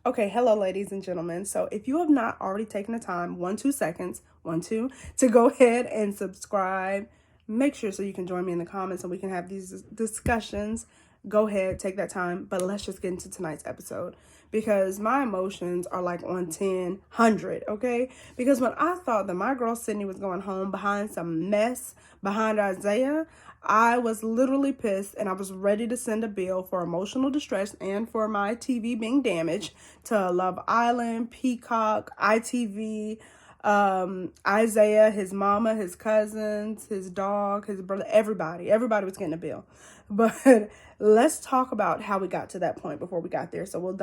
Okay, hello, ladies and gentlemen. So, if you have not already taken the time, 2 seconds, to go ahead and subscribe, make sure so you can join me in the comments and we can have these discussions. Go ahead, take that time. But let's just get into tonight's episode because my emotions are like on 10, 100, okay? Because when I thought that my girl Sydney was going home behind some mess behind Isaiah, I was literally pissed and I was ready to send a bill for emotional distress and for my TV being damaged to Love Island, Peacock, ITV, Isaiah, his mama, his cousins, his dog, his brother, everybody. Everybody was getting a bill. But let's talk about how we got to that point before we got there. So we'll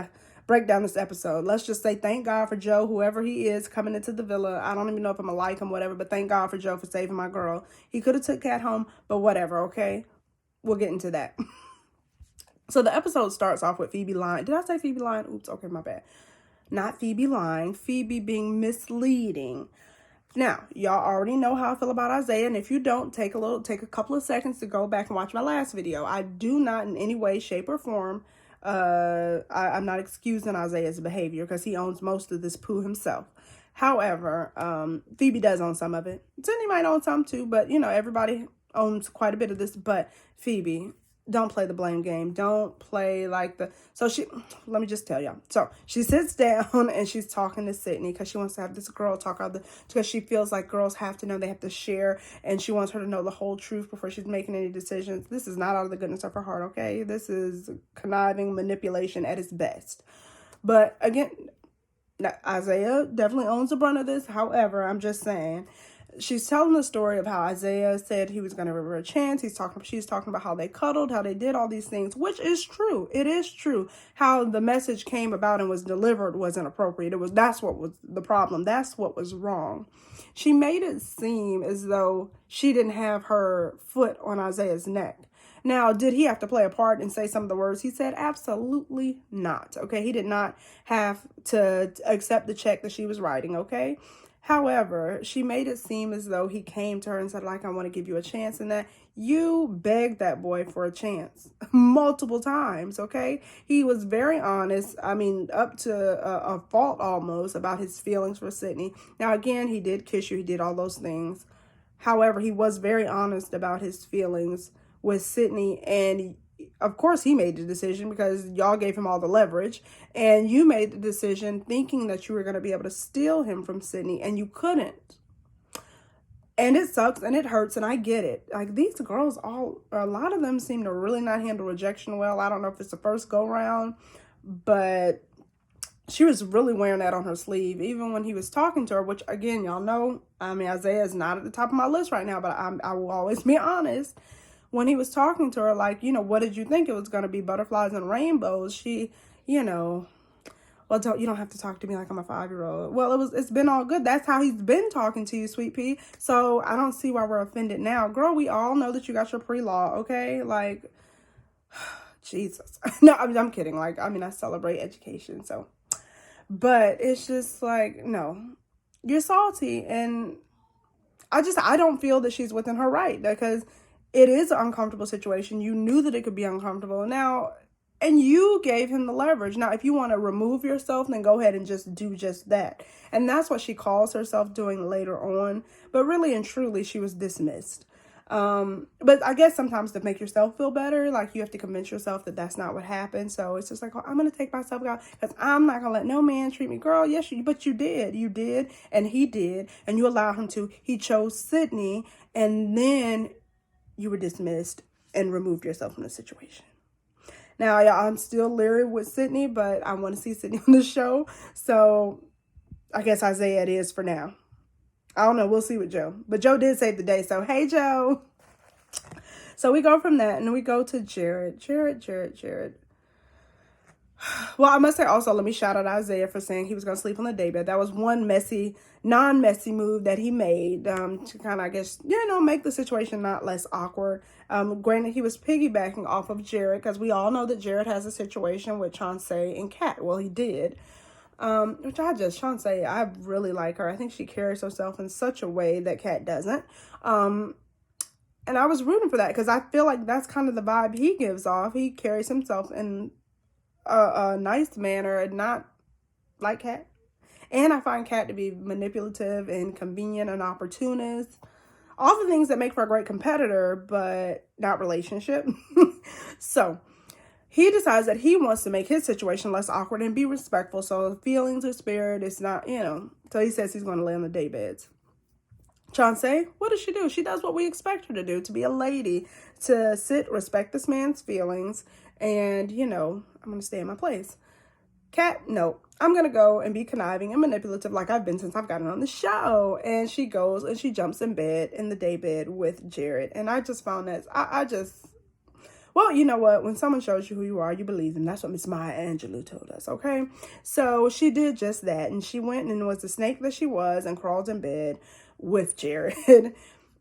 break down this episode. Let's just say thank God for Joe, whoever he is, coming into the villa. I don't even know if I'm gonna like him, whatever, but thank God for Joe for saving my girl. He could have took Kat home, but whatever, okay? We'll get into that. So the episode starts off with Phoebe lying. Did I say Phoebe lying? Oops, okay, my bad. Not Phoebe lying, Phoebe being misleading. Now, y'all already know how I feel about Isaiah, and if you don't, take a couple of seconds to go back and watch my last video. I do not in any way, shape, or form, I'm not excusing Isaiah's behavior because he owns most of this poo himself. However, Phoebe does own some of it. Sydney might own some too, but you know, everybody owns quite a bit of this. But Phoebe, don't play the blame game. Don't play like let me just tell y'all. So she sits down and she's talking to Sydney because she wants to have this girl talk out because she feels like girls have to know, they have to share, and she wants her to know the whole truth before she's making any decisions. This is not out of the goodness of her heart, okay? This is conniving manipulation at its best. But again, Isaiah definitely owns the brunt of this. However, I'm just saying, she's telling the story of how Isaiah said he was going to give her a chance. She's talking about how they cuddled, how they did all these things, which is true. It is true. How the message came about and was delivered was inappropriate. That's what was the problem. That's what was wrong. She made it seem as though she didn't have her foot on Isaiah's neck. Now, did he have to play a part and say some of the words he said? Absolutely not. Okay, he did not have to accept the check that she was writing. Okay. However, she made it seem as though he came to her and said, like, I want to give you a chance, and that you begged that boy for a chance multiple times, okay? He was very honest, I mean, up to a fault almost about his feelings for Sydney. Now, again, he did kiss you, he did all those things. However, he was very honest about his feelings with Sydney, and of course he made the decision because y'all gave him all the leverage, and you made the decision thinking that you were going to be able to steal him from Sydney, and you couldn't. And it sucks and it hurts, and I get it. Like, these girls, a lot of them seem to really not handle rejection well. I don't know if it's the first go round, but she was really wearing that on her sleeve, even when he was talking to her, which, again, y'all know, I mean, Isaiah is not at the top of my list right now, but I will always be honest. When he was talking to her, like, you know, what did you think it was going to be, butterflies and rainbows? She, you know, well, you don't have to talk to me like I'm a 5-year-old. Well, it's been all good. That's how he's been talking to you, sweet pea. So I don't see why we're offended now. Girl, we all know that you got your pre-law, okay? Like, Jesus. No, I'm kidding. Like, I mean, I celebrate education, so. But it's just like, no, you're salty. And I don't feel that she's within her right because it is an uncomfortable situation. You knew that it could be uncomfortable. Now, and you gave him the leverage. Now, if you want to remove yourself, then go ahead and just do just that. And that's what she calls herself doing later on. But really and truly, she was dismissed. But I guess sometimes to make yourself feel better, like, you have to convince yourself that that's not what happened. So it's just like, oh, I'm going to take myself out because I'm not going to let no man treat me. Girl, yes, but you did. You did. And he did. And you allowed him to. He chose Sydney. And then you were dismissed and removed yourself from the situation. Now, y'all, I'm still leery with Sydney, but I want to see Sydney on the show. So I guess Isaiah it is for now. I don't know. We'll see with Joe. But Joe did save the day. So, hey, Joe. So we go from that and we go to Jared. Jared. Well, I must say also, let me shout out Isaiah for saying he was going to sleep on the daybed. That was one non-messy move that he made to kind of, I guess, you know, make the situation not less awkward. Granted, he was piggybacking off of Jared because we all know that Jared has a situation with Chauncey and Kat. Well, he did. Chauncey, I really like her. I think she carries herself in such a way that Kat doesn't. And I was rooting for that because I feel like that's kind of the vibe he gives off. He carries himself in a nice manner and not like Kat. And I find Kat to be manipulative and convenient and opportunist. All the things that make for a great competitor, but not relationship. So he decides that he wants to make his situation less awkward and be respectful. So feelings are spared. It's not, So he says he's going to lay on the day beds. Chauncey, what does she do? She does what we expect her to do, to be a lady, to sit, respect this man's feelings, and, I'm going to stay in my place. Kat, no, I'm going to go and be conniving and manipulative like I've been since I've gotten on the show. And she goes and she jumps in bed, in the day bed with Jared. And I just found that, well, you know what? When someone shows you who you are, you believe them. That's what Miss Maya Angelou told us, okay? So she did just that. And she went and was the snake that she was and crawled in bed with Jared.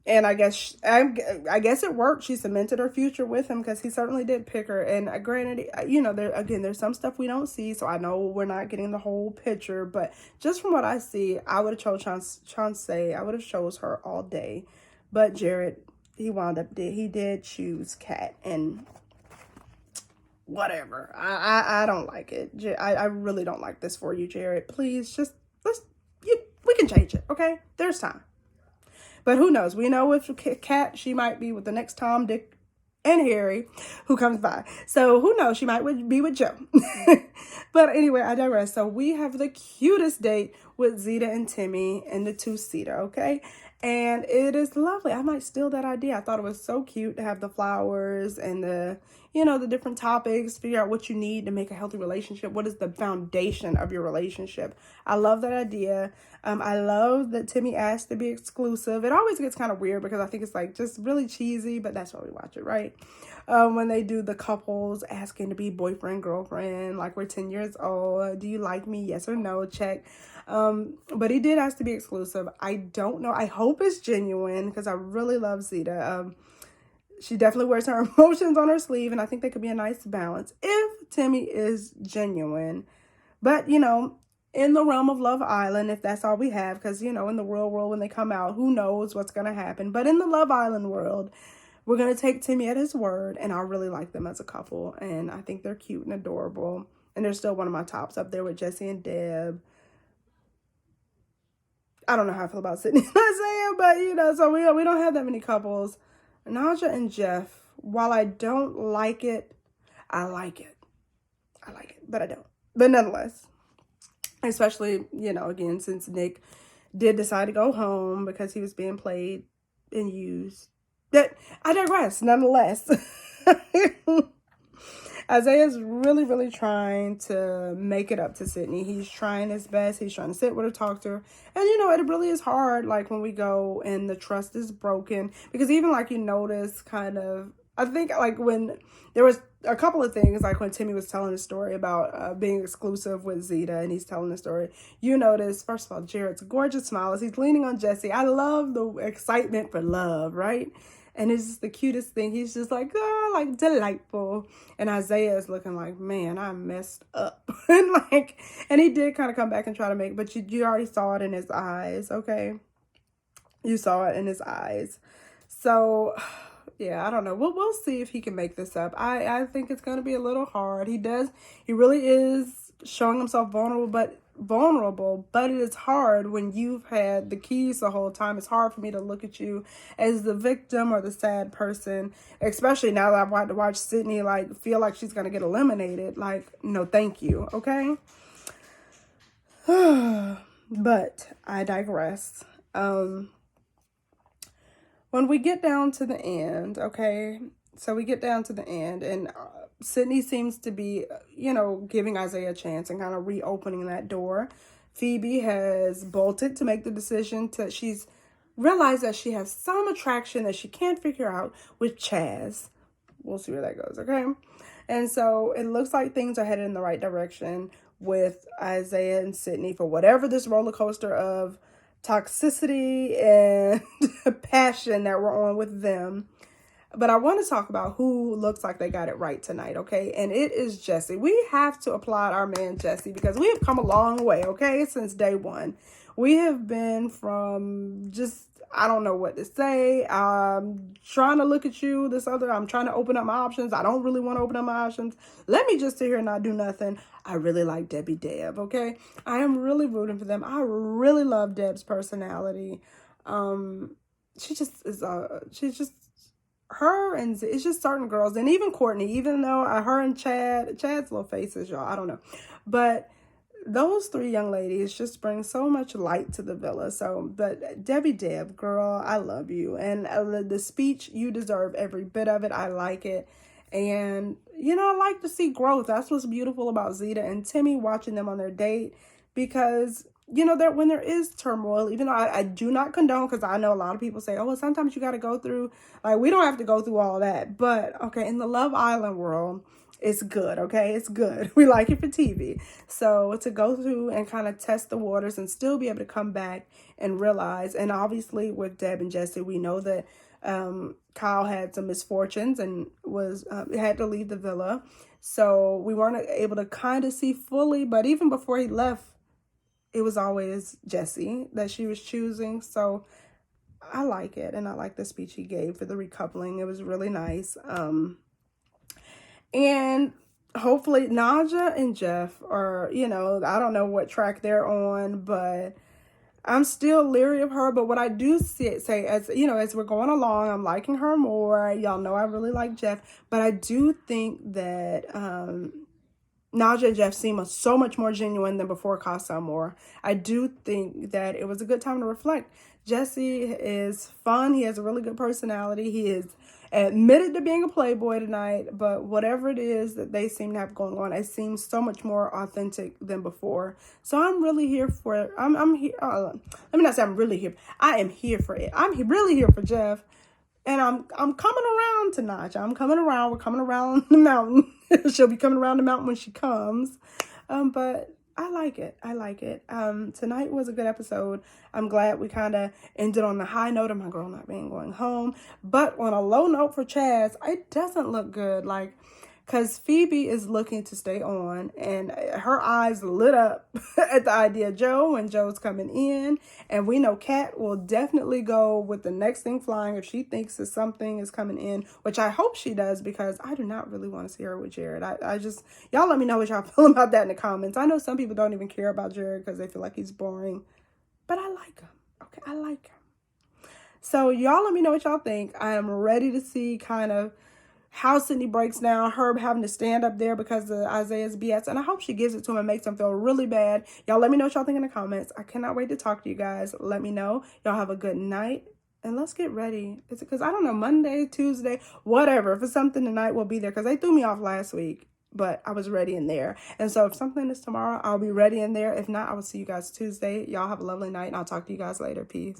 And I guess it worked. She cemented her future with him because he certainly did pick her. And granted, there's some stuff we don't see, so I know we're not getting the whole picture. But just from what I see, I would have chose Chauncey. I would have chose her all day. But Jared, he did choose Kat, and whatever. I don't like it. I really don't like this for you, Jared. Please, we can change it, okay? There's time. But who knows? We know with Kat, she might be with the next Tom, Dick, and Harry who comes by. So who knows? She might be with Joe. But anyway, I digress. So we have the cutest date with Zeta and Timmy and the two-seater, okay? And it is lovely. I might steal that idea. I thought it was so cute to have the flowers and the different topics, figure out what you need to make a healthy relationship. What is the foundation of your relationship? I love that idea. I love that Timmy asked to be exclusive. It always gets kind of weird because I think it's like just really cheesy, but that's why we watch it, right? When they do the couples asking to be boyfriend, girlfriend, like we're 10 years old. Do you like me? Yes or no? Check. But he did ask to be exclusive. I don't know. I hope it's genuine because I really love Zeta. She definitely wears her emotions on her sleeve, and I think they could be a nice balance if Timmy is genuine. But, in the realm of Love Island, if that's all we have, because, in the real world, when they come out, who knows what's going to happen. But in the Love Island world, we're going to take Timmy at his word, and I really like them as a couple, and I think they're cute and adorable. And they're still one of my tops up there with Jesse and Deb. I don't know how I feel about Sydney and Isaiah, but, so we don't have that many couples. Naja and Jeff, while I don't like it, I like it. But I don't. But nonetheless, especially, again, since Nick did decide to go home because he was being played and used. That I digress, nonetheless. Isaiah's really, really trying to make it up to Sydney. He's trying his best. He's trying to sit with her, talk to her. And, it really is hard, like, when we go and the trust is broken. Because even, like, you notice kind of, I think, like, when there was a couple of things, like when Timmy was telling the story about being exclusive with Zeta, and he's telling the story, you notice, first of all, Jared's gorgeous smile as he's leaning on Jesse. I love the excitement for love, right? And it's just the cutest thing. He's just like, oh, like delightful. And Isaiah is looking like, man, I messed up. and he did kind of come back and try to make, but you already saw it in his eyes, okay? You saw it in his eyes. So, yeah, I don't know. We'll see if he can make this up. I think it's going to be a little hard. He really is showing himself vulnerable, but it is hard when you've had the keys the whole time. It's hard for me to look at you as the victim or the sad person, especially now that I've had to watch Sydney feel like she's gonna get eliminated. No, thank you, okay? But I digress. When we get down to the end, okay, so we get down to the end, and Sydney seems to be, giving Isaiah a chance and kind of reopening that door. Phoebe has bolted to make the decision she's realized that she has some attraction that she can't figure out with Chaz. We'll see where that goes, okay? And so it looks like things are headed in the right direction with Isaiah and Sydney for whatever this roller coaster of toxicity and passion that we're on with them. But I want to talk about who looks like they got it right tonight, okay? And it is Jesse. We have to applaud our man Jesse because we have come a long way, okay, since day one. We have been from just, I don't know what to say. I'm trying to look at you, I'm trying to open up my options. I don't really want to open up my options. Let me just sit here and not do nothing. I really like Debbie Deb, okay? I am really rooting for them. I really love Deb's personality. She just is, she's just, her and it's just certain girls, and even Courtney, even though her and Chad's little faces, y'all, I don't know, but those three young ladies just bring so much light to the villa. So, but Debbie Deb, girl, I love you, and the speech, you deserve every bit of it. I like it, and you know, I like to see growth. That's what's beautiful about Zeta and Timmy, watching them on their date, because you know, that when there is turmoil, even though I do not condone, because I know a lot of people say, oh, well, sometimes you got to go through, like, we don't have to go through all that. But, okay, in the Love Island world, it's good, okay? It's good. We like it for TV. So to go through and kind of test the waters and still be able to come back and realize, and obviously with Deb and Jesse, we know that Kyle had some misfortunes and had to leave the villa. So we weren't able to kind of see fully, but even before he left, it was always Jesse that she was choosing. So I like it. And I like the speech he gave for the recoupling. It was really nice. And hopefully Naja and Jeff are, you know, I don't know what track they're on, but I'm still leery of her. But what I do say, as you know, as we're going along, I'm liking her more. Y'all know I really like Jeff. But I do think that Naja and Jeff seem so much more genuine than before Casa More. I do think that it was a good time to reflect. Jesse is fun. He has a really good personality. He is admitted to being a playboy tonight, but whatever it is that they seem to have going on, it seems so much more authentic than before. So I'm really here for it. I'm here. Let me not say I'm really here. I am here for it. I'm really here for Jeff. And I'm coming around to Naja. I'm coming around. We're coming around the mountain. She'll be coming around the mountain when she comes. But I like it. I like it. Tonight was a good episode. I'm glad we kind of ended on the high note of my girl not being going home. But on a low note for Chaz, it doesn't look good. Like, because Phoebe is looking to stay on, and her eyes lit up at the idea of Joe, and Joe's coming in. And we know Kat will definitely go with the next thing flying if she thinks that something is coming in, which I hope she does, because I do not really want to see her with Jared. I just, y'all let me know what y'all feel about that in the comments. I know some people don't even care about Jared because they feel like he's boring, but I like him. Okay, I like him. So y'all let me know what y'all think. I am ready to see kind of how Sydney breaks down, Herb having to stand up there because of Isaiah's BS. And I hope she gives it to him and makes him feel really bad. Y'all let me know what y'all think in the comments. I cannot wait to talk to you guys. Let me know. Y'all have a good night. And let's get ready. It's because, I don't know, Monday, Tuesday, whatever. If it's something tonight, we'll be there. Because they threw me off last week. But I was ready in there. And so if something is tomorrow, I'll be ready in there. If not, I will see you guys Tuesday. Y'all have a lovely night. And I'll talk to you guys later. Peace.